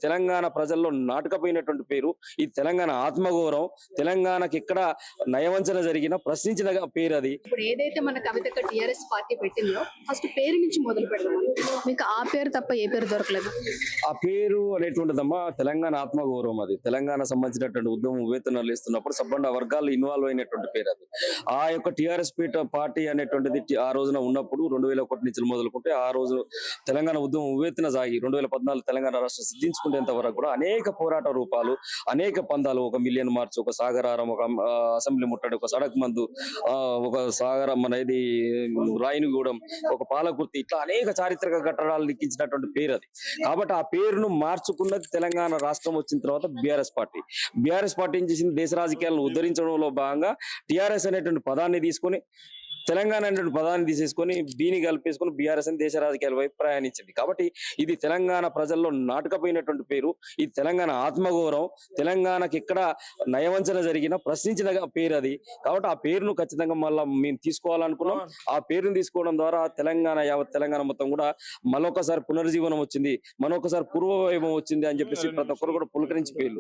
తెలంగాణ ప్రజల్లో నాటుకపోయినటువంటి పేరు. ఇది తెలంగాణ ఆత్మగౌరవం. తెలంగాణకి ఎక్కడ నయవంచన జరిగినా ప్రశ్నించిన పేరు అది. ఇప్పుడు ఏదైతే మన కవితక్క టిఆర్ఎస్ పార్టీ పెట్టిందో ఫస్ట్ పేరు నుంచి మొదలు పెడదాం. మీకు ఆ పేరు తప్ప ఏ పేరు దొరకలేదు? ఆ పేరు అనేటువంటిదమ్మా తెలంగాణ ఆత్మగౌరవం. అది తెలంగాణ సంబంధించినటువంటి ఉద్యమం వేతనాలు ఇస్తున్నప్పుడు సబ్బండ వర్గాలు ఇన్వాల్వ్ అయినటువంటి పేరు అది. ఆ యొక్క టిఆర్ఎస్ పార్టీ అనేటువంటిది ఆ రోజున ఉన్నప్పుడు 2001 నుంచి మొదలుకుంటే ఆ రోజు తెలంగాణ ఉద్యమం వేతన సాగి 2014 తెలంగాణ రాష్ట్రం సిద్ధించుకునేంత వరకు కూడా అనేక పోరాట రూపాలు, అనేక పందాలు, ఒక మిలియన్ మార్చ్, ఒక సాగరారం, ఒక అసెంబ్లీ ముట్టడి, ఒక సడక్ మందు, ఒక సాగరం మన ఇది రాయినిగూడెం, ఒక పాలకుర్తి, ఇట్లా అనేక చారిత్రక ఘట్టడాలు లిఖించినటువంటి పేరు అది. కాబట్టి ఆ పేరును మార్చుకున్నది తెలంగాణ రాష్ట్రం వచ్చిన తర్వాత బీఆర్ఎస్ పార్టీ. బీఆర్ఎస్ పార్టీ ఏం చేసింది? దేశ రాజకీయాలను ఉద్ధరించడంలో భాగంగా టిఆర్ఎస్ అనేటువంటి పదాన్ని తీసుకొని, తెలంగాణ అనేటువంటి పదాన్ని తీసేసుకొని దీన్ని కలిపేసుకొని బీఆర్ఎస్ అని దేశ రాజకీయాల వైపు ప్రయాణించింది. కాబట్టి ఇది తెలంగాణ ప్రజల్లో నాటుకపోయినటువంటి పేరు. ఇది తెలంగాణ ఆత్మగౌరవం. తెలంగాణకి ఎక్కడ నయవంచన జరిగినా ప్రశ్నించిన పేరు అది. కాబట్టి ఆ పేరును ఖచ్చితంగా మళ్ళీ మేము తీసుకోవాలనుకున్నాం. ఆ పేరును తీసుకోవడం ద్వారా తెలంగాణ, యావత్ తెలంగాణ మొత్తం కూడా మరొకసారి పునర్జీవనం వచ్చింది, మరొకసారి పూర్వ వైభవం వచ్చింది అని చెప్పేసి ప్రతి ఒక్కరు కూడా పులకరించి పేర్లు